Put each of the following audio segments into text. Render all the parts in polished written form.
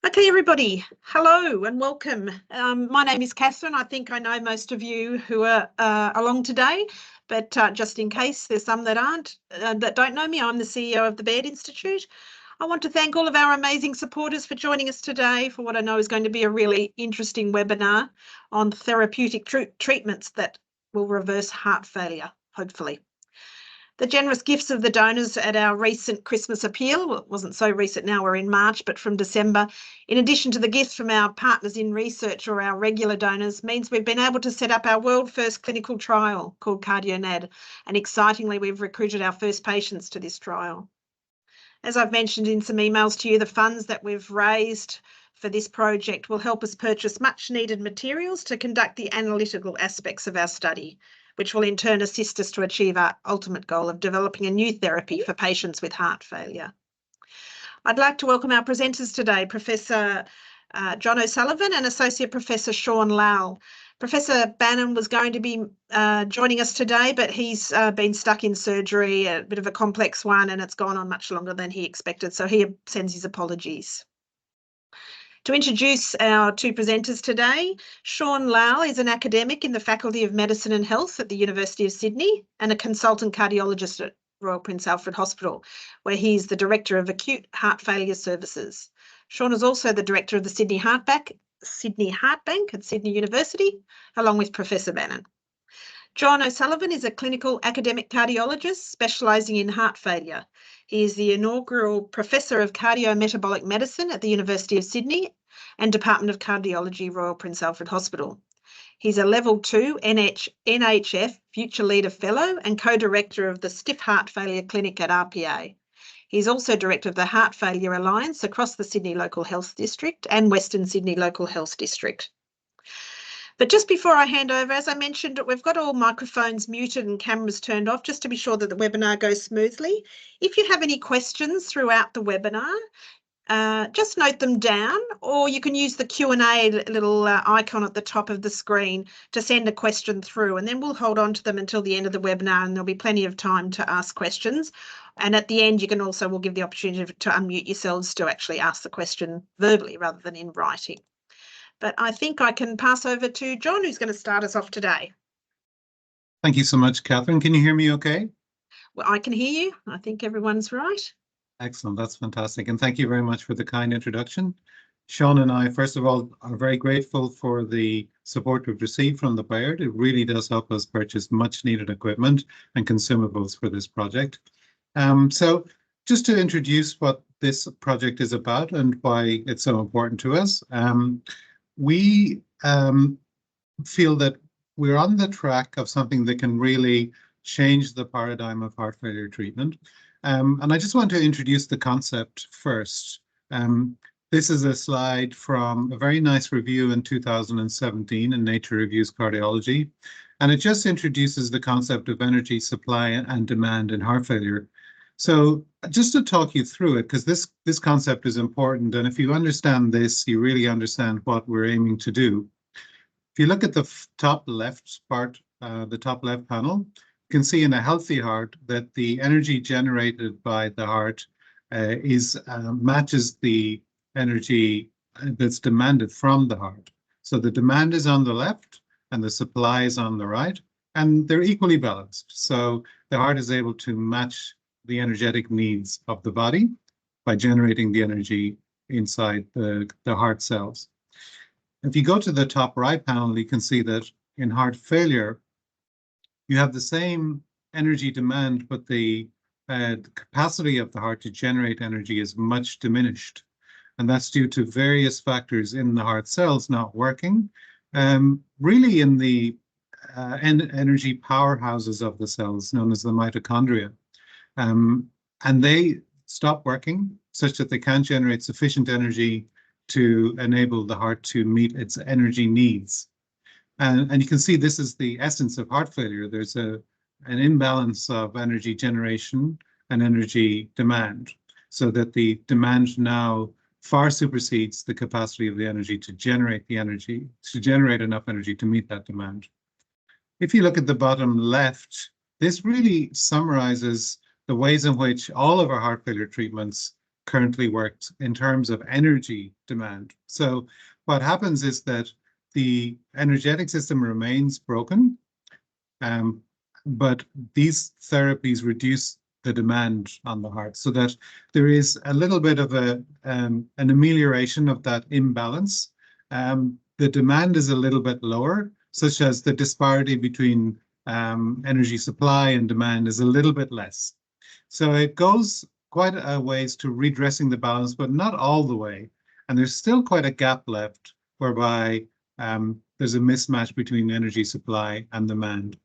Okay, everybody, hello and welcome. My name is Catherine. I think I know most of you who are along today, but just in case there's some that aren't, that don't know me, I'm the CEO of the Baird Institute. I want to thank all of our amazing supporters for joining us today for what I know is going to be a really interesting webinar on therapeutic treatments that will reverse heart failure, hopefully. The generous gifts of the donors at our recent Christmas appeal, well, it wasn't so recent now, we're in March, but from December, in addition to the gifts from our partners in research or our regular donors, means we've been able to set up our world first clinical trial called CardioNAD, and excitingly, we've recruited our first patients to this trial. As I've mentioned in some emails to you, the funds that we've raised for this project will help us purchase much needed materials to conduct the analytical aspects of our study, which will in turn assist us to achieve our ultimate goal of developing a new therapy for patients with heart failure. I'd like to welcome our presenters today, Professor John O'Sullivan and Associate Professor Sean Lowell. Professor Bannon was going to be joining us today, but he's been stuck in surgery, a bit of a complex one, and it's gone on much longer than he expected, so he sends his apologies. To introduce our two presenters today, Sean Lowell is an academic in the Faculty of Medicine and Health at the University of Sydney and a consultant cardiologist at Royal Prince Alfred Hospital, where he's the Director of Acute Heart Failure Services. Sean is also the Director of the Sydney Heart Bank at Sydney University, along with Professor Bannon. John O'Sullivan is a clinical academic cardiologist specialising in heart failure. He is the inaugural Professor of Cardiometabolic Medicine at the University of Sydney and Department of Cardiology, Royal Prince Alfred Hospital. He's a Level 2 NHF Future Leader Fellow and co-director of the Stiff Heart Failure Clinic at RPA. He's also director of the Heart Failure Alliance across the Sydney Local Health District and Western Sydney Local Health District. But just before I hand over, as I mentioned, we've got all microphones muted and cameras turned off just to be sure that the webinar goes smoothly. If you have any questions throughout the webinar, just note them down, or you can use the Q&A little icon at the top of the screen to send a question through, and then we'll hold on to them until the end of the webinar, and there'll be plenty of time to ask questions. And at the end, we'll give the opportunity to unmute yourselves to actually ask the question verbally rather than in writing. But I think I can pass over to John, who's going to start us off today. Thank you so much, Catherine. Can you hear me okay? Well, I can hear you. I think everyone's right. Excellent. That's fantastic. And thank you very much for the kind introduction. Sean and I, first of all, are very grateful for the support we've received from the Baird. It really does help us purchase much needed equipment and consumables for this project. So just to introduce what this project is about and why it's so important to us, we feel that we're on the track of something that can really change the paradigm of heart failure treatment. And I just want to introduce the concept first. This is a slide from a very nice review in 2017 in Nature Reviews Cardiology. And it just introduces the concept of energy supply and demand in heart failure. So just to talk you through it, because this concept is important, and if you understand this, you really understand what we're aiming to do. If you look at the top left part, the top left panel, you can see in a healthy heart that the energy generated by the heart matches the energy that's demanded from the heart. So the demand is on the left and the supply is on the right, and they're equally balanced. So the heart is able to match the energetic needs of the body by generating the energy inside the heart cells. If you go to the top right panel, you can see that in heart failure, you have the same energy demand, but the capacity of the heart to generate energy is much diminished. And that's due to various factors in the heart cells not working, really in the energy powerhouses of the cells known as the mitochondria. And they stop working such that they can't generate sufficient energy to enable the heart to meet its energy needs. And you can see this is the essence of heart failure. There's an imbalance of energy generation and energy demand, so that the demand now far supersedes the capacity of the energy to generate enough energy to meet that demand. If you look at the bottom left, this really summarizes the ways in which all of our heart failure treatments currently worked in terms of energy demand. So what happens is that the energetic system remains broken, but these therapies reduce the demand on the heart so that there is a little bit of an amelioration of that imbalance. The demand is a little bit lower, such as the disparity between energy supply and demand is a little bit less. So it goes quite a ways to redressing the balance, but not all the way. And there's still quite a gap left whereby there's a mismatch between energy supply and demand.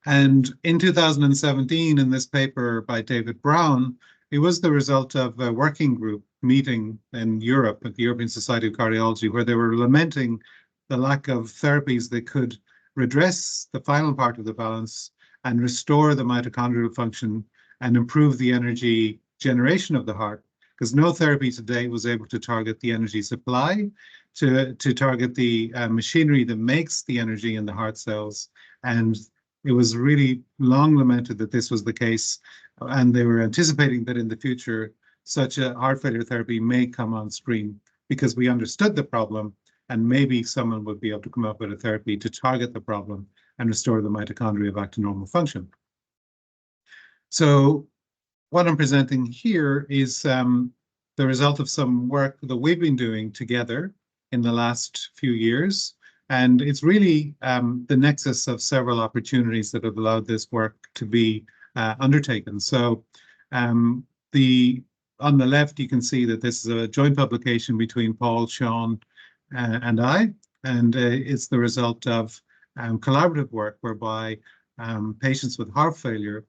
And in 2017, in this paper by David Brown, it was the result of a working group meeting in Europe at the European Society of Cardiology, where they were lamenting the lack of therapies that could redress the final part of the balance and restore the mitochondrial function and improve the energy generation of the heart, because no therapy today was able to target the energy supply, to target the machinery that makes the energy in the heart cells. And it was really long lamented that this was the case, and they were anticipating that in the future, such a heart failure therapy may come on stream because we understood the problem, and maybe someone would be able to come up with a therapy to target the problem and restore the mitochondria back to normal function. So what I'm presenting here is the result of some work that we've been doing together in the last few years. And it's really the nexus of several opportunities that have allowed this work to be undertaken. So on the left, you can see that this is a joint publication between Paul, Sean, and I, and it's the result of collaborative work whereby patients with heart failure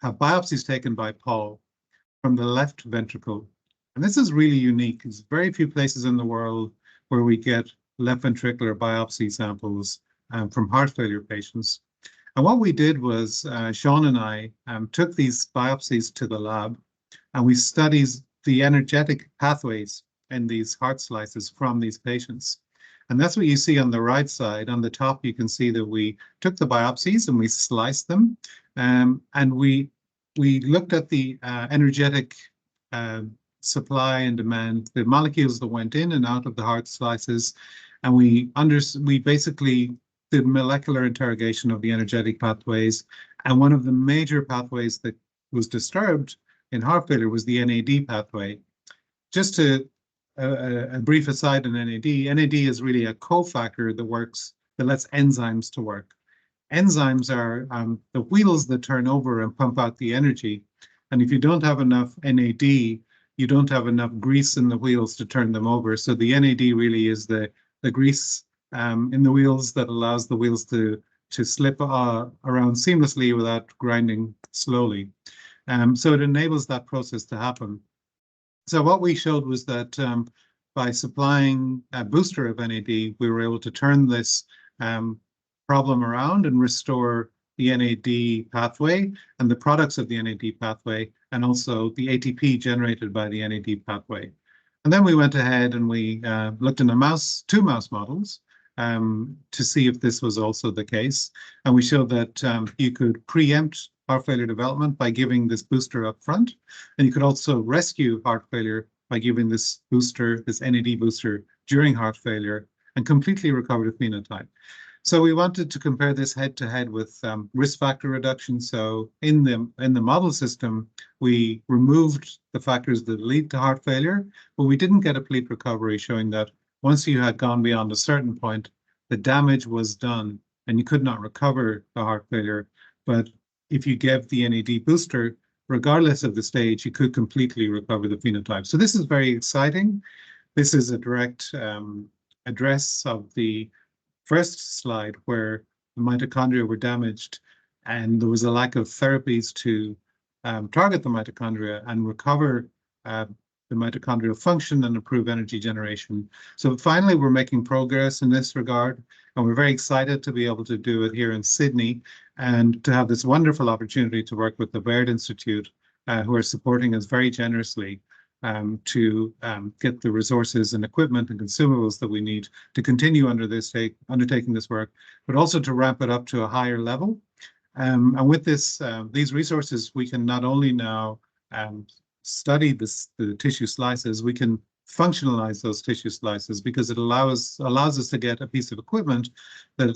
have biopsies taken by Paul from the left ventricle. And this is really unique. There's very few places in the world where we get left ventricular biopsy samples from heart failure patients. And what we did was, Sean and I took these biopsies to the lab, and we studied the energetic pathways in these heart slices from these patients. And that's what you see on the right side. On the top, you can see that we took the biopsies and we sliced them, and we looked at the energetic supply and demand, the molecules that went in and out of the heart slices, and we basically did molecular interrogation of the energetic pathways. And one of the major pathways that was disturbed in heart failure was the NAD pathway. Just to a brief aside on NAD, NAD is really a cofactor that lets enzymes to work. Enzymes are the wheels that turn over and pump out the energy. And if you don't have enough NAD, you don't have enough grease in the wheels to turn them over. So the NAD really is the grease in the wheels that allows the wheels to slip around seamlessly without grinding slowly. So it enables that process to happen. So what we showed was that by supplying a booster of NAD, we were able to turn this problem around and restore the NAD pathway and the products of the NAD pathway, and also the ATP generated by the NAD pathway. And then we went ahead and we looked in two mouse models to see if this was also the case. And we showed that you could preempt heart failure development by giving this booster up front. And you could also rescue heart failure by giving this booster, this NAD booster, during heart failure and completely recover the phenotype. So we wanted to compare this head-to-head with risk factor reduction. So in the model system, we removed the factors that lead to heart failure, but we didn't get a complete recovery, showing that once you had gone beyond a certain point, the damage was done and you could not recover the heart failure. But if you gave the NAD booster, regardless of the stage, you could completely recover the phenotype. So this is very exciting. This is a direct address of the first slide where the mitochondria were damaged and there was a lack of therapies to target the mitochondria and recover the mitochondrial function and improve energy generation. So finally, we're making progress in this regard, and we're very excited to be able to do it here in Sydney and to have this wonderful opportunity to work with the Baird Institute, who are supporting us very generously to get the resources and equipment and consumables that we need to continue undertaking this work, but also to ramp it up to a higher level. And with these resources, we can not only now study the tissue slices, we can functionalize those tissue slices, because it allows us to get a piece of equipment that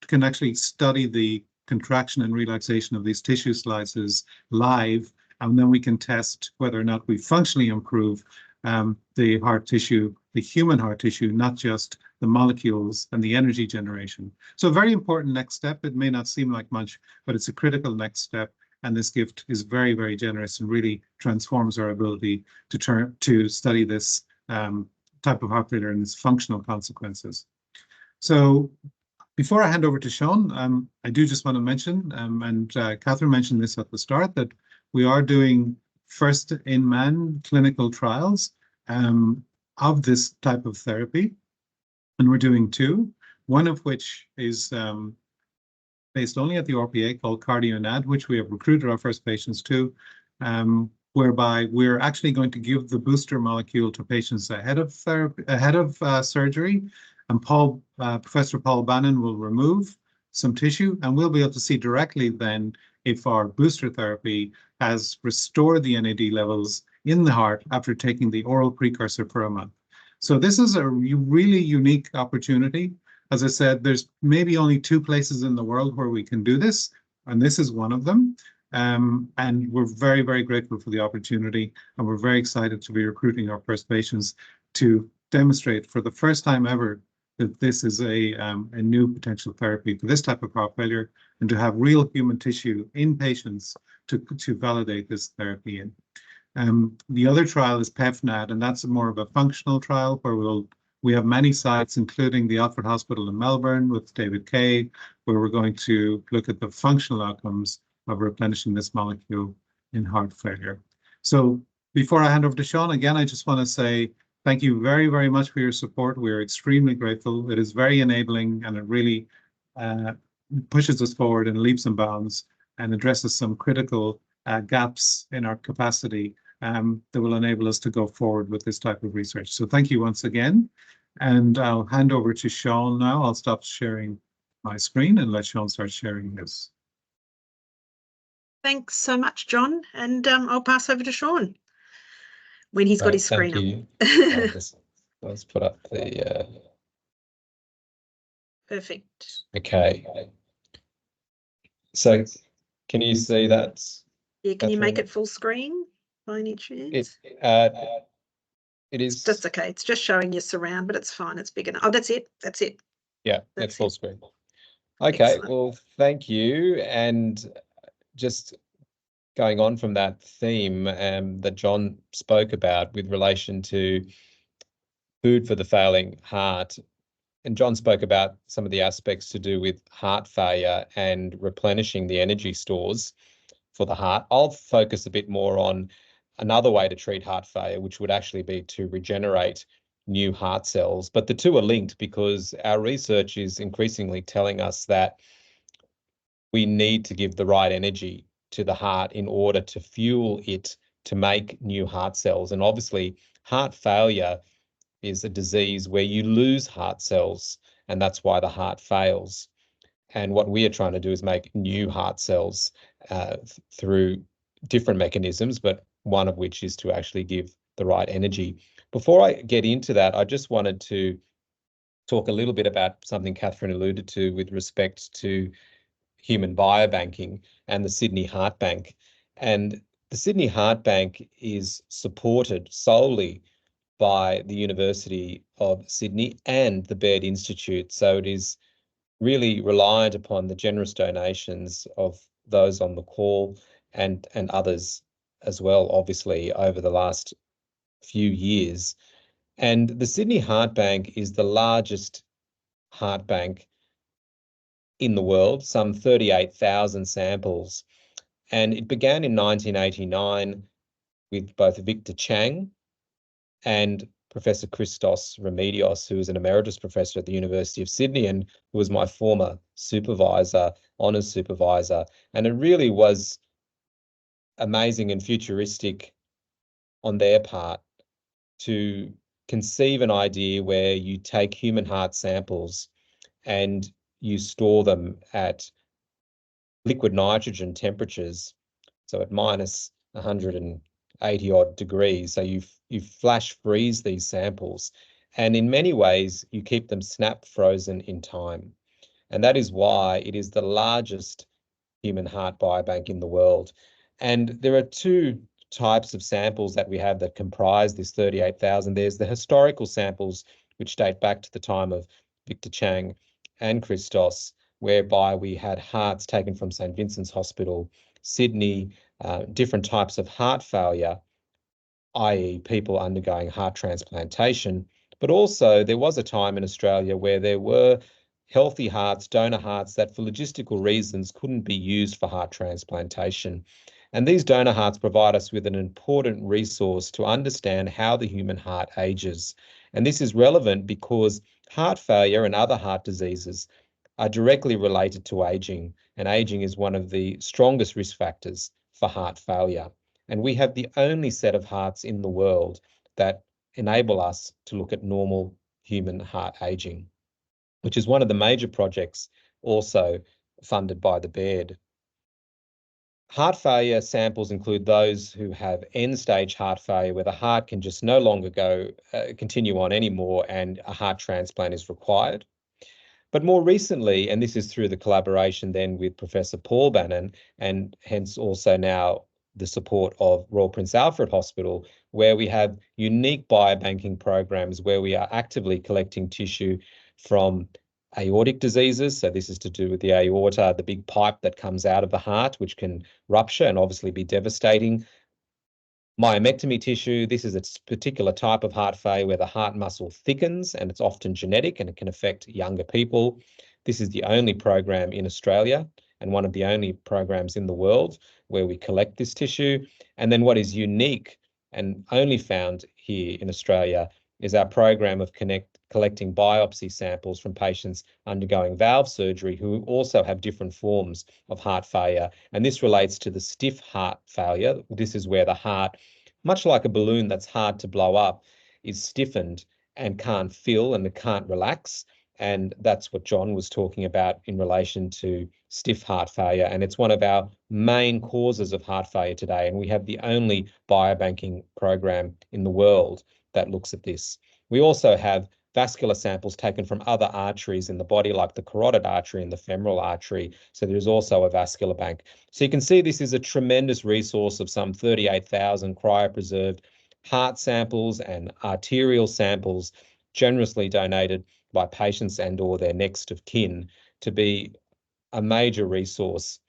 can actually study the contraction and relaxation of these tissue slices live, and then we can test whether or not we functionally improve the heart tissue, the human heart tissue, not just the molecules and the energy generation. So a very important next step. It may not seem like much, but it's a critical next step. And this gift is very, very generous and really transforms our ability to study this type of heart failure and its functional consequences. So before I hand over to Sean, I do just want to mention, and Catherine mentioned this at the start, that we are doing first-in-man clinical trials of this type of therapy. And we're doing two, one of which is based only at the RPA, called CardioNAD, which we have recruited our first patients to, whereby we're actually going to give the booster molecule to patients ahead of surgery. And Professor Paul Bannon will remove some tissue, and we'll be able to see directly then if our booster therapy has restored the NAD levels in the heart after taking the oral precursor for a month. So this is a really unique opportunity. As I said, there's maybe only 2 places in the world where we can do this, and this is one of them. And we're very, very grateful for the opportunity, and we're very excited to be recruiting our first patients to demonstrate for the first time ever that this is a new potential therapy for this type of heart failure, and to have real human tissue in patients to validate this therapy in. The other trial is PEFNAD, and that's more of a functional trial where we have many sites, including the Alfred Hospital in Melbourne with David Kay, where we're going to look at the functional outcomes of replenishing this molecule in heart failure. So before I hand over to Sean, again, I just want to say thank you very, very much for your support. We're extremely grateful. It is very enabling, and it really pushes us forward in leaps and bounds and addresses some critical gaps in our capacity that will enable us to go forward with this type of research. So thank you once again, and I'll hand over to Sean now. I'll stop sharing my screen and let Sean start sharing his. Thanks so much, John, and I'll pass over to Sean when he's got his screen up. Let's put up the... Perfect. Okay. So can you see that? Yeah, can you make it full screen by any chance? It is. That's okay. It's just showing your surround, but it's fine. It's big enough. Oh, that's it. That's it. Yeah, that's it's full screen. Okay, excellent. well, thank you. And just going on from that theme that John spoke about with relation to food for the failing heart, and John spoke about some of the aspects to do with heart failure and replenishing the energy stores for the heart. I'll focus a bit more on another way to treat heart failure, which would actually be to regenerate new heart cells. But the two are linked because our research is increasingly telling us that we need to give the right energy to the heart in order to fuel it to make new heart cells. And obviously, heart failure is a disease where you lose heart cells, and that's why the heart fails. And what we are trying to do is make new heart cells through different mechanisms, but one of which is to actually give the right energy. Before I get into that, I just wanted to talk a little bit about something Catherine alluded to with respect to human biobanking and the Sydney Heart Bank. And the Sydney Heart Bank is supported solely by the University of Sydney and the Baird Institute. So it is really reliant upon the generous donations of those on the call and others as well, obviously, over the last few years. And the Sydney Heart Bank is the largest heart bank in the world, some 38,000 samples. And it began in 1989 with both Victor Chang and Professor Christos Remedios, who is an emeritus professor at the University of Sydney and who was my former supervisor, honours supervisor. And it really was amazing and futuristic on their part to conceive an idea where you take human heart samples and you store them at liquid nitrogen temperatures, so at minus 180 odd degrees. So you flash freeze these samples, and in many ways you keep them snap frozen in time. And that is why it is the largest human heart biobank in the world. And there are two types of samples that we have that comprise this 38,000. There's the historical samples, which date back to the time of Victor Chang and Christos, whereby we had hearts taken from St. Vincent's Hospital, Sydney, different types of heart failure, i.e. people undergoing heart transplantation. But also there was a time in Australia where there were healthy hearts, donor hearts, that for logistical reasons couldn't be used for heart transplantation. And these donor hearts provide us with an important resource to understand how the human heart ages. And this is relevant because heart failure and other heart diseases are directly related to aging, and aging is one of the strongest risk factors for heart failure. And we have the only set of hearts in the world that enable us to look at normal human heart aging, which is one of the major projects also funded by the Baird. Heart failure samples include those who have end-stage heart failure, where the heart can just no longer continue on anymore, and a heart transplant is required. But more recently, and this is through the collaboration then with Professor Paul Bannon, and hence also now the support of Royal Prince Alfred Hospital, where we have unique biobanking programs where we are actively collecting tissue from aortic diseases. So this is to do with the aorta, the big pipe that comes out of the heart, which can rupture and obviously be devastating. Myomectomy tissue, this is a particular type of heart failure where the heart muscle thickens, and it's often genetic and it can affect younger people. This is the only program in Australia and one of the only programs in the world where we collect this tissue. And then what is unique and only found here in Australia is our program of collecting biopsy samples from patients undergoing valve surgery who also have different forms of heart failure. And this relates to the stiff heart failure. This is where the heart, much like a balloon that's hard to blow up, is stiffened and can't fill and it can't relax. And that's what John was talking about in relation to stiff heart failure. And it's one of our main causes of heart failure today. And we have the only biobanking program in the world that looks at this. We also have vascular samples taken from other arteries in the body, like the carotid artery and the femoral artery. So there's also a vascular bank. So you can see this is a tremendous resource of some 38,000 cryopreserved heart samples and arterial samples generously donated by patients and or their next of kin to be a major resource.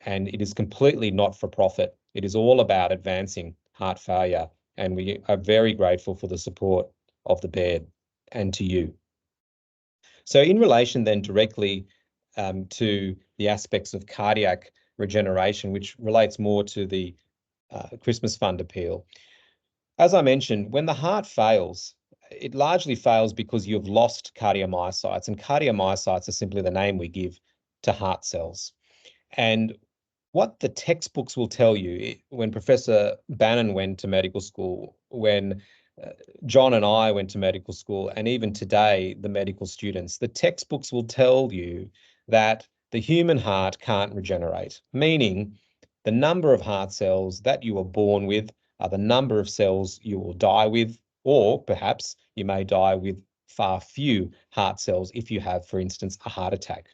And it is completely not for profit. It is all about advancing heart failure. And we are very grateful for the support of the Baird and to you. So in relation then directly to the aspects of cardiac regeneration, which relates more to the Christmas Fund appeal. As I mentioned, when the heart fails, it largely fails because you've lost cardiomyocytes, and cardiomyocytes are simply the name we give to heart cells. And what the textbooks will tell you, when Professor Bannon went to medical school, when John and I went to medical school, and even today, the medical students, the textbooks will tell you that the human heart can't regenerate, meaning the number of heart cells that you are born with are the number of cells you will die with, or perhaps you may die with far few heart cells if you have, for instance, a heart attack.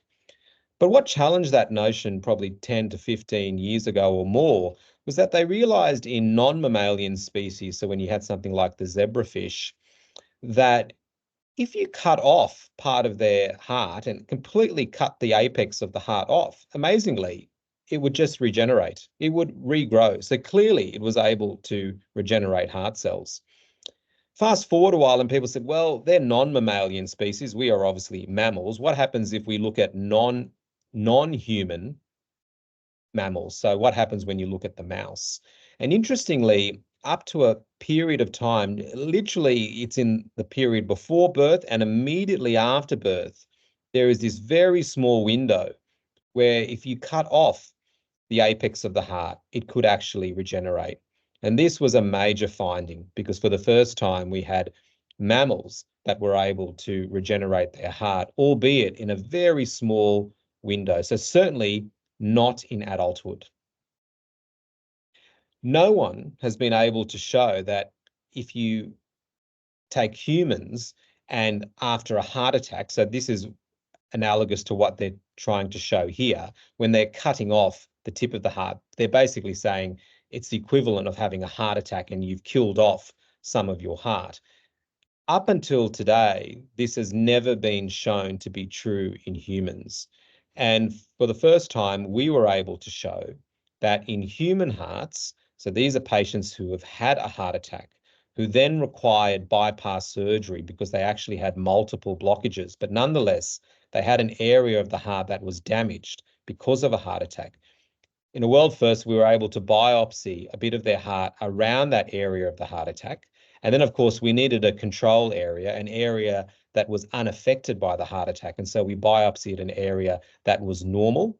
But what challenged that notion probably 10 to 15 years ago or more was that they realized in non-mammalian species, so when you had something like the zebrafish, that if you cut off part of their heart and completely cut the apex of the heart off, amazingly, it would just regenerate. It would regrow. So clearly it was able to regenerate heart cells. Fast forward a while and people said, well, they're non-mammalian species. We are obviously mammals. What happens if we look at non-human mammals? So what happens when you look at the mouse? And interestingly, up to a period of time, literally it's in the period before birth and immediately after birth, there is this very small window where if you cut off the apex of the heart, it could actually regenerate. And this was a major finding because for the first time we had mammals that were able to regenerate their heart, albeit in a very small window. So certainly not in adulthood. no one has been able to show that if you take humans and after a heart attack, so this is analogous to what they're trying to show here, when they're cutting off the tip of the heart, they're basically saying it's the equivalent of having a heart attack and you've killed off some of your heart. Up until today, this has never been shown to be true in humans. And for the first time, we were able to show that in human hearts, so these are patients who have had a heart attack, who then required bypass surgery because they actually had multiple blockages, but nonetheless, they had an area of the heart that was damaged because of a heart attack. In a world first, we were able to biopsy a bit of their heart around that area of the heart attack. And then, of course, we needed a control area, an area that was unaffected by the heart attack. And so we biopsied an area that was normal.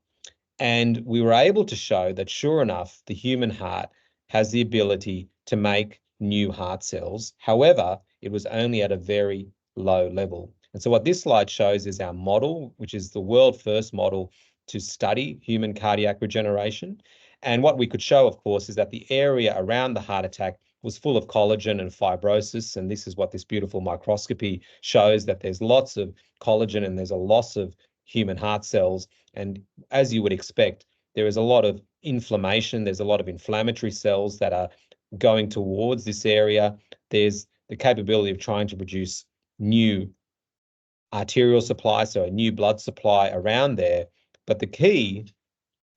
And we were able to show that, sure enough, the human heart has the ability to make new heart cells. However, it was only at a very low level. And so what this slide shows is our model, which is the world first model to study human cardiac regeneration. And what we could show, of course, is that the area around the heart attack was full of collagen and fibrosis. And this is what this beautiful microscopy shows, that there's lots of collagen and there's a loss of human heart cells. And as you would expect, there is a lot of inflammation. There's a lot of inflammatory cells that are going towards this area. There's the capability of trying to produce new arterial supply, so a new blood supply around there. But the key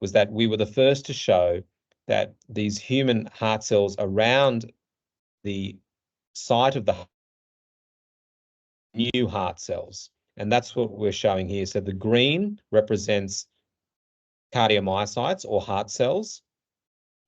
was that we were the first to show that these human heart cells around the site of the new heart cells. And that's what we're showing here. So the green represents cardiomyocytes or heart cells.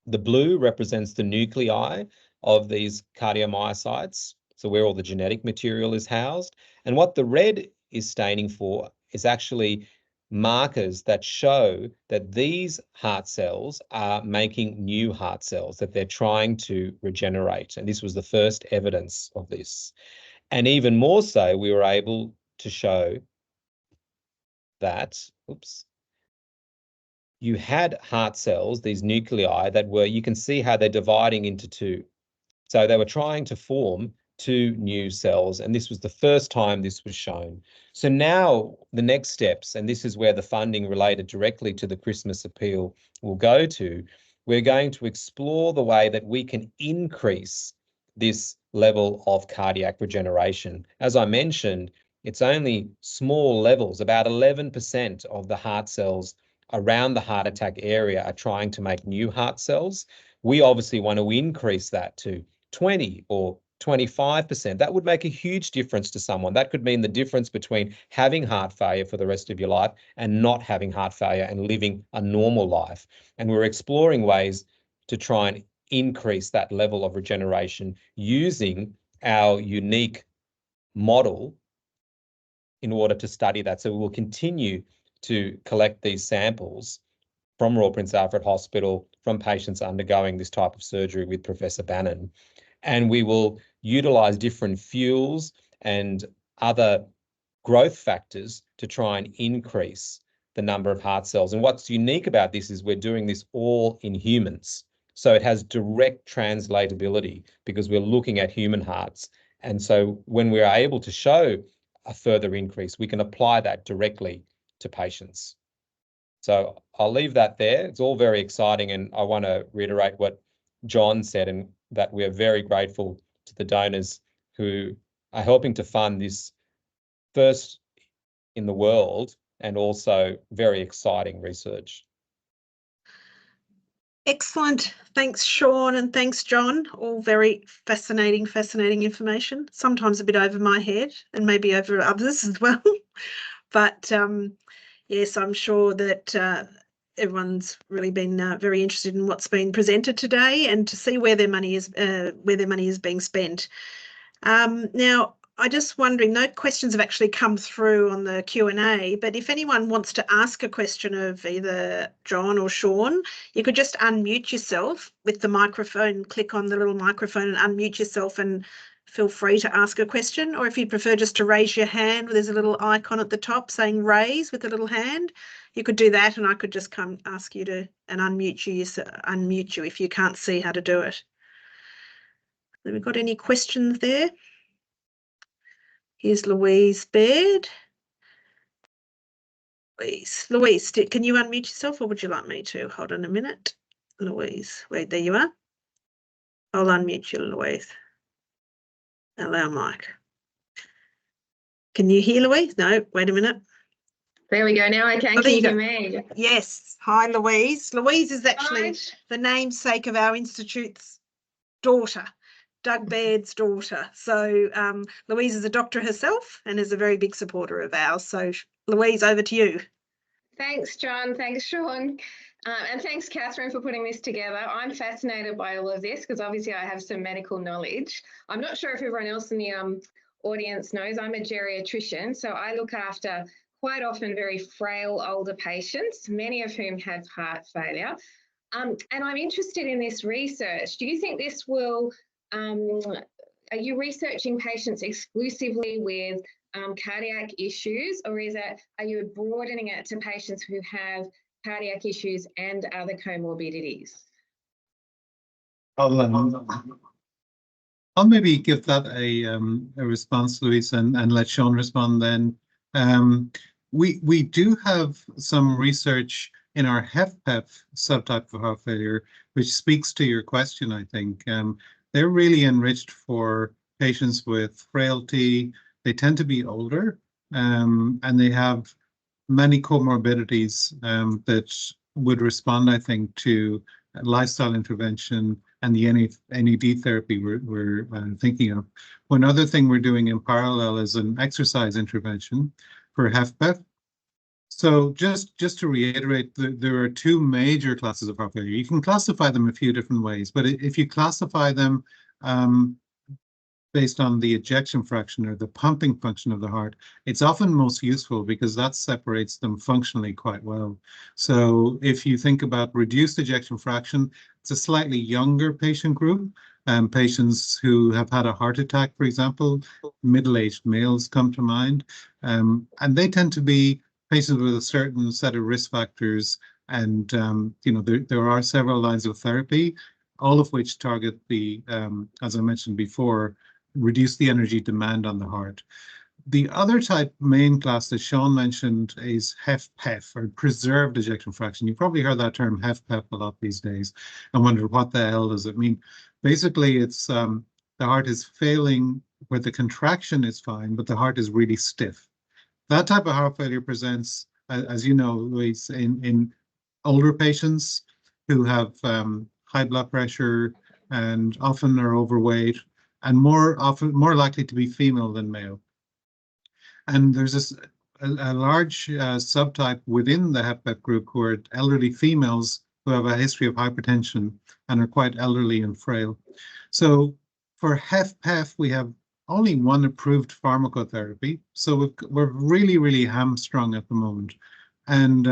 The blue represents the nuclei of these cardiomyocytes, so where all the genetic material is housed. And what the red is staining for is actually markers that show that these heart cells are making new heart cells, that they're trying to regenerate. And this was the first evidence of this. And even more so, we were able to show that, you had heart cells, these nuclei that were, you can see how they're dividing into two. So they were trying to form two new cells, and this was the first time this was shown. So now the next steps, and this is where the funding related directly to the Christmas appeal will go to, we're going to explore the way that we can increase this level of cardiac regeneration. As I mentioned, it's only small levels, about 11% of the heart cells around the heart attack area are trying to make new heart cells. We obviously want to increase that to 20 or 25%. That would make a huge difference to someone. That could mean the difference between having heart failure for the rest of your life and not having heart failure and living a normal life. And we're exploring ways to try and increase that level of regeneration using our unique model in order to study that. So we will continue to collect these samples from Royal Prince Alfred Hospital, from patients undergoing this type of surgery with Professor Bannon. And we will utilize different fuels and other growth factors to try and increase the number of heart cells. And what's unique about this is we're doing this all in humans. So it has direct translatability because we're looking at human hearts. And so when we're able to show a further increase, we can apply that directly to patients. So I'll leave that there. It's all very exciting, and I want to reiterate what John said, and that we're very grateful to the donors who are helping to fund this first in the world and also very exciting research. Excellent. Thanks, Sean, and thanks, John. All very fascinating information, sometimes a bit over my head and maybe over others as well. But yes, I'm sure that everyone's really been very interested in what's been presented today and to see where their money is being spent. Now, I just wondering, no questions have actually come through on the Q&A, but if anyone wants to ask a question of either John or Sean, you could just unmute yourself with the microphone, click on the little microphone and unmute yourself and feel free to ask a question. Or if you prefer just to raise your hand, there's a little icon at the top saying raise with a little hand. You could do that and I could just come ask you to and unmute you if you can't see how to do it. Have we got any questions there? Here's Louise Baird. Louise, can you unmute yourself or would you like me to? Hold on a minute. Louise, wait, there you are. I'll unmute you, Louise. Allow mic. Can you hear Louise? No, wait a minute. There we go. Now I can. Can you hear me? Yes. Hi, Louise. Louise is actually the namesake of our institute's daughter. Doug Baird's daughter. So Louise is a doctor herself and is a very big supporter of ours. So Louise, over to you. Thanks, John. Thanks, Sean. And thanks, Catherine, for putting this together. I'm fascinated by all of this because obviously I have some medical knowledge. I'm not sure if everyone else in the audience knows I'm a geriatrician. So I look after quite often very frail older patients, many of whom have heart failure. And I'm interested in this research. Do you think this will are you researching patients exclusively with cardiac issues, or are you broadening it to patients who have cardiac issues and other comorbidities? I'll maybe give that a response, Louise, and let Sean respond then. We do have some research in our HFpEF subtype of heart failure, which speaks to your question, I think. They're really enriched for patients with frailty. They tend to be older, and they have many comorbidities that would respond, I think, to lifestyle intervention and the NAD therapy we're thinking of. One other thing we're doing in parallel is an exercise intervention for HFpEF. So just to reiterate, there are two major classes of heart failure. You can classify them a few different ways, but if you classify them based on the ejection fraction or the pumping function of the heart, it's often most useful because that separates them functionally quite well. So if you think about reduced ejection fraction, it's a slightly younger patient group, patients who have had a heart attack, for example, middle-aged males come to mind, and they tend to be patients with a certain set of risk factors, and there are several lines of therapy, all of which target the, as I mentioned before, reduce the energy demand on the heart. The other type, main class that Sean mentioned, is HFpEF, or preserved ejection fraction. You've probably heard that term HFpEF a lot these days and wondered what the hell does it mean. Basically, it's the heart is failing where the contraction is fine, but the heart is really stiff. That type of heart failure presents, as you know, Louise, in older patients who have high blood pressure and often are overweight and more likely to be female than male. And there's a large subtype within the HFpEF group who are elderly females who have a history of hypertension and are quite elderly and frail. So for HFpEF, we have only one approved pharmacotherapy, so we're really, really hamstrung at the moment, and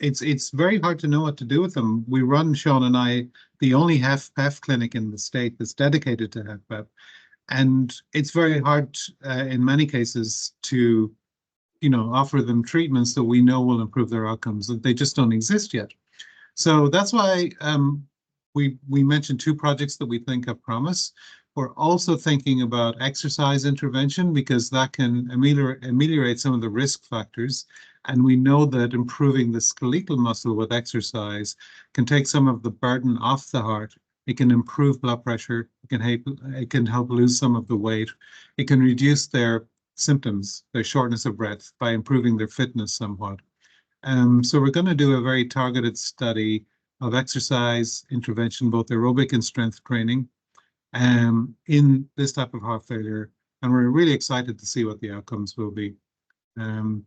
it's very hard to know what to do with them. We run, Sean and I, the only HFpEF clinic in the state that's dedicated to HFpEF, and it's very hard in many cases to, offer them treatments that we know will improve their outcomes. They just don't exist yet. So that's why we mentioned two projects that we think have promise. We're also thinking about exercise intervention because that can ameliorate some of the risk factors. And we know that improving the skeletal muscle with exercise can take some of the burden off the heart. It can improve blood pressure. It can help lose some of the weight. It can reduce their symptoms, their shortness of breath, by improving their fitness somewhat. So we're going to do a very targeted study of exercise intervention, both aerobic and strength training, in this type of heart failure, and we're really excited to see what the outcomes will be. We're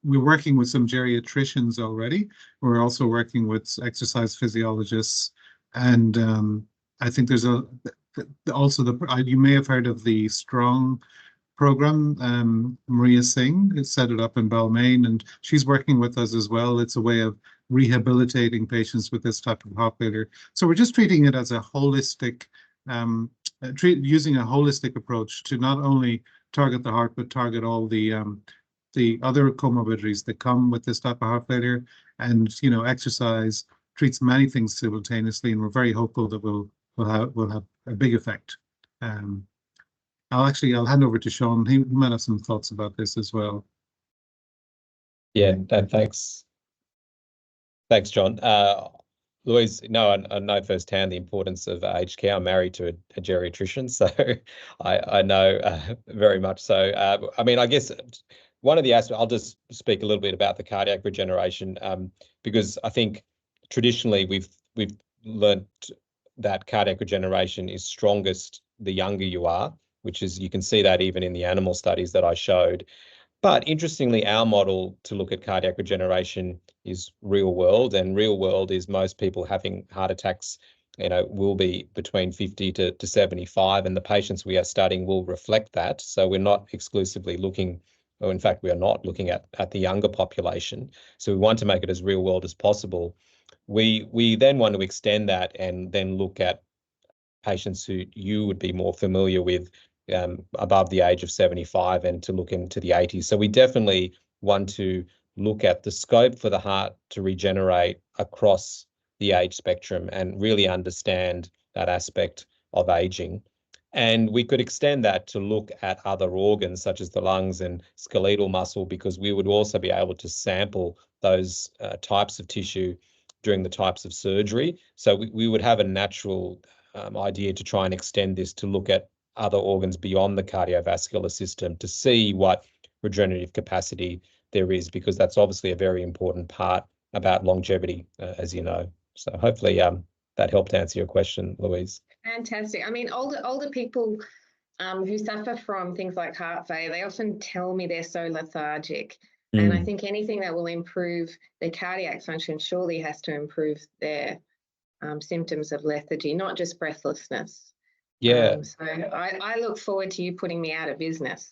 working with some geriatricians already. We're also working with exercise physiologists, and I think there's also you may have heard of the STRONG program. Maria Singh has set it up in Balmain, and she's working with us as well. It's a way of rehabilitating patients with this type of heart failure. So we're just treating it as a holistic, using a holistic approach to not only target the heart, but target all the other comorbidities that come with this type of heart failure. And exercise treats many things simultaneously, and we're very hopeful that we'll have a big effect. I'll hand over to Sean. He might have some thoughts about this as well. Yeah, thanks. Thanks, John. Louise, no, I know firsthand the importance of aged care. I'm married to a geriatrician, so I know very much so. I mean, I guess one of the aspects, I'll just speak a little bit about the cardiac regeneration, because I think traditionally we've learnt that cardiac regeneration is strongest the younger you are, which is, you can see that even in the animal studies that I showed. But interestingly, our model to look at cardiac regeneration is real world, and real world is most people having heart attacks, will be between 50 to 75, and the patients we are studying will reflect that. So we're not exclusively looking, or in fact, we are not looking at the younger population. So we want to make it as real world as possible. We then want to extend that and then look at patients who you would be more familiar with, above the age of 75, and to look into the 80s. So we definitely want to look at the scope for the heart to regenerate across the age spectrum and really understand that aspect of aging. And we could extend that to look at other organs such as the lungs and skeletal muscle, because we would also be able to sample those types of tissue during the types of surgery. So we would have a natural idea to try and extend this to look at other organs beyond the cardiovascular system to see what regenerative capacity there is, because that's obviously a very important part about longevity, as you know. So hopefully that helped answer your question, Louise. Fantastic. I mean, older people who suffer from things like heart failure, they often tell me they're so lethargic. And I think anything that will improve their cardiac function surely has to improve their symptoms of lethargy, not just breathlessness. Yeah. So I look forward to you putting me out of business.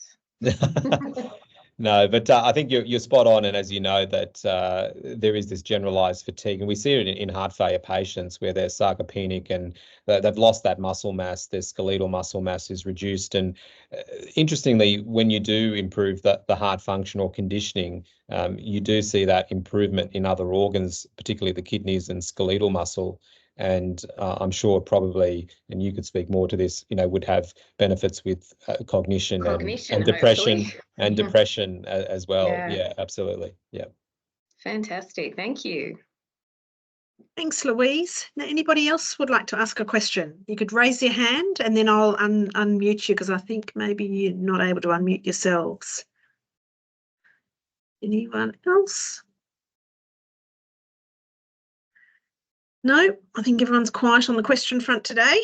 No, but I think you're spot on. And as you know, that there is this generalized fatigue, and we see it in heart failure patients where they're sarcopenic and they've lost that muscle mass, their skeletal muscle mass is reduced. And interestingly, when you do improve the heart function or conditioning, you do see that improvement in other organs, particularly the kidneys and skeletal muscle. And I'm sure probably, and you could speak more to this, would have benefits with cognition and depression, and depression as well. Yeah, absolutely. Yeah. Fantastic. Thank you. Thanks, Louise. Now, anybody else would like to ask a question? You could raise your hand and then I'll unmute you, because I think maybe you're not able to unmute yourselves. Anyone else? No, I think everyone's quiet on the question front today,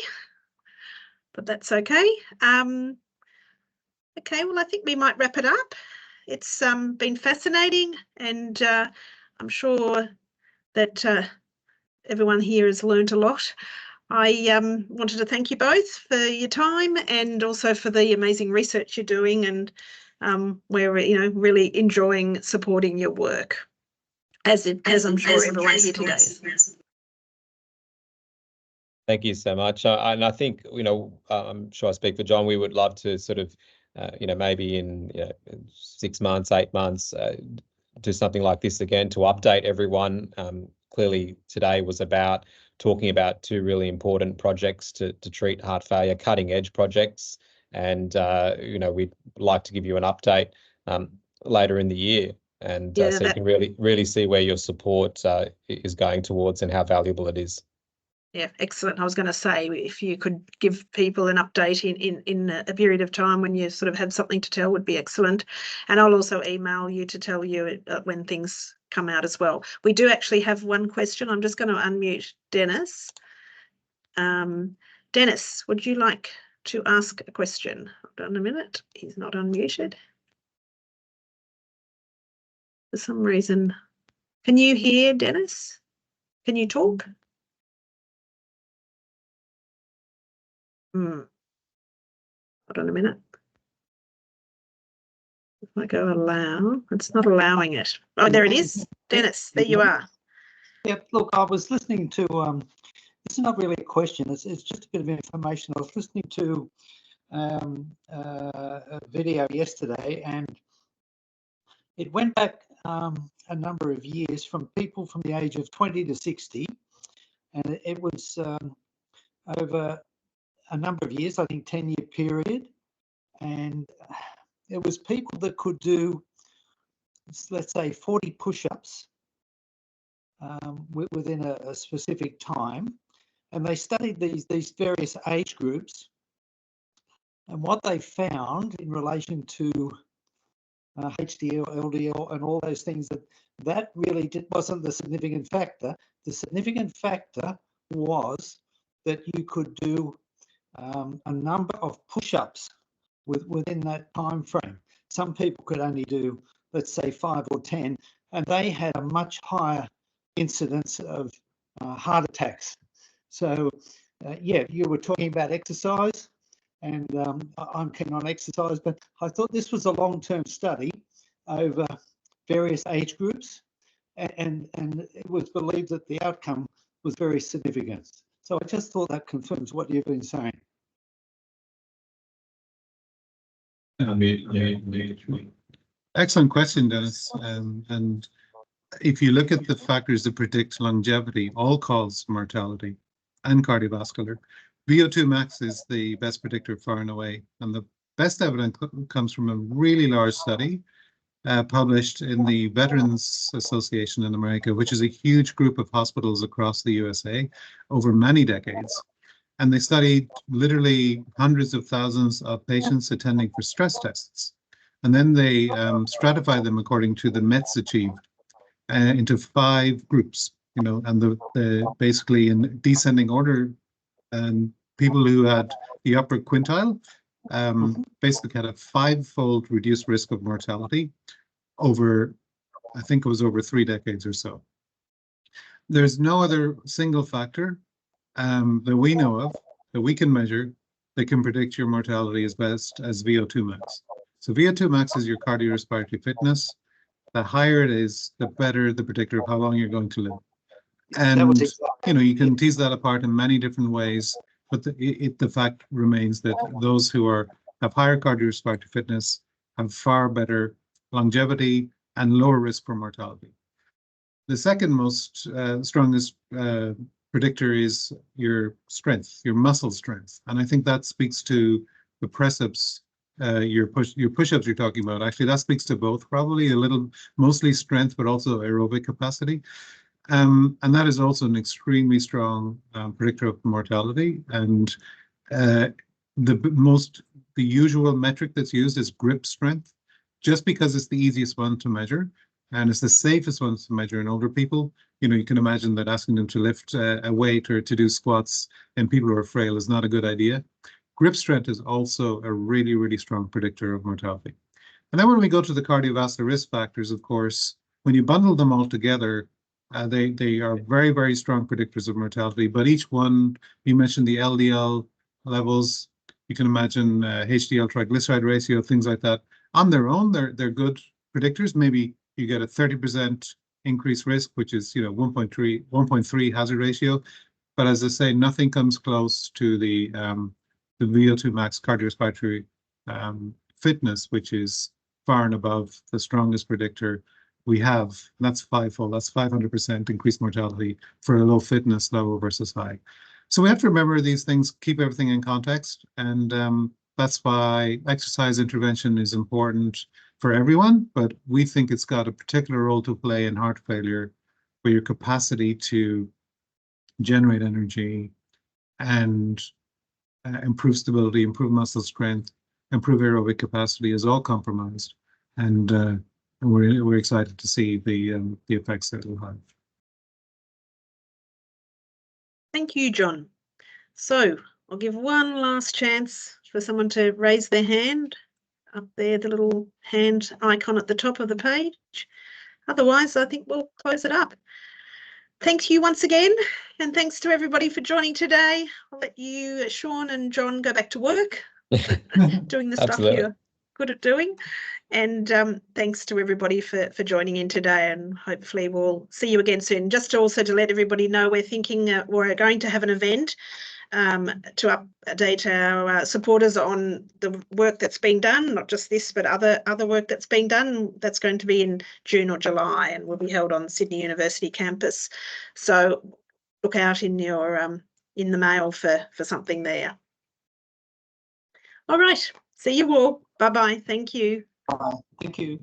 but that's okay. Okay, well, I think we might wrap it up. It's been fascinating, and I'm sure that everyone here has learned a lot. I wanted to thank you both for your time and also for the amazing research you're doing, and we're really enjoying supporting your work, as I'm sure everyone here today is. Thank you so much. And I think, I'm sure I speak for John, we would love to sort of, maybe in 6 months, 8 months, do something like this again to update everyone. Clearly today was about talking about 2 really important projects to treat heart failure, cutting edge projects. And, we'd like to give you an update later in the year. And so you can really see where your support is going towards and how valuable it is. Yeah, excellent. I was going to say, if you could give people an update in a period of time when you sort of have something to tell, would be excellent. And I'll also email you to tell you when things come out as well. We do actually have one question. I'm just going to unmute Dennis. Dennis, would you like to ask a question? Hold on a minute. He's not unmuted. For some reason. Can you hear Dennis? Can you talk? Hold on a minute. If I go allow, it's not allowing it. Oh, there it is. Dennis, there you are. Yeah, look, I was listening to, this is not really a question, it's just a bit of information. I was listening to a video yesterday, and it went back a number of years from people from the age of 20 to 60, and it was over a number of years, I think 10-year period, and it was people that could do, let's say, 40 push-ups within a specific time, and they studied these various age groups, and what they found in relation to HDL, LDL, and all those things, that really wasn't the significant factor. The significant factor was that you could do a number of push-ups within that time frame. Some people could only do, let's say, 5 or 10, and they had a much higher incidence of heart attacks. So, yeah, you were talking about exercise, and I'm keen on exercise, but I thought this was a long-term study over various age groups, and it was believed that the outcome was very significant. So I just thought that confirms what you've been saying. Excellent question, Dennis. And if you look at the factors that predict longevity, all-cause mortality and cardiovascular, VO2 max is the best predictor far and away. And the best evidence comes from a really large study published in the Veterans Association in America, which is a huge group of hospitals across the USA over many decades. And they studied literally hundreds of thousands of patients attending for stress tests. And then they stratified them according to the METs achieved into 5 groups, you know, and the basically in descending order, and people who had the upper quintile basically had a 5-fold reduced risk of mortality over, I think it was over 3 decades or so. There's no other single factor that we know of that we can measure that can predict your mortality as best as VO2 max. So VO2 max is your cardiorespiratory fitness. The higher it is, the better the predictor of how long you're going to live. And you know, you can tease that apart in many different ways, but the fact remains that those who have higher cardiorespiratory fitness have far better longevity and lower risk for mortality. The second most strongest predictor is your strength, your muscle strength, and I think that speaks to the press-ups, your push-ups you're talking about. Actually, that speaks to both, probably a little, mostly strength, but also aerobic capacity. And that is also an extremely strong predictor of mortality. And the usual metric that's used is grip strength, just because it's the easiest one to measure and it's the safest one to measure in older people. You know, you can imagine that asking them to lift a weight or to do squats in people who are frail is not a good idea. Grip strength is also a really, really strong predictor of mortality. And then when we go to the cardiovascular risk factors, of course, when you bundle them all together, they are very, very strong predictors of mortality. But each one, you mentioned the LDL levels, you can imagine HDL triglyceride ratio, things like that. On their own, they're good predictors. Maybe you get a 30% increased risk, which is, you know, 1.3 hazard ratio. But as I say, nothing comes close to the VO2 max cardiorespiratory fitness, which is far and above the strongest predictor we have. And that's 5-fold. That's 500% increased mortality for a low fitness level versus high. So we have to remember these things, keep everything in context, and that's why exercise intervention is important for everyone, but we think it's got a particular role to play in heart failure, where your capacity to generate energy and improve stability, improve muscle strength, improve aerobic capacity is all compromised, and we're excited to see the effects that it'll have. Thank you, John. So I'll give one last chance for someone to raise their hand up there, the little hand icon at the top of the page. Otherwise, I think we'll close it up. thank you once again, and thanks to everybody for joining today. I'll let you, Sean and John, go back to work, doing the stuff Absolutely. you're good at doing. And thanks to everybody for joining in today, and hopefully we'll see you again soon. Just to also to let everybody know, we're thinking we're going to have an event to update our supporters on the work that's being done, not just this, but other work that's being done. That's going to be in June or July and will be held on Sydney University campus. So look out in your in the mail for something there. All right, see you all. Bye-bye. Thank you. Thank you.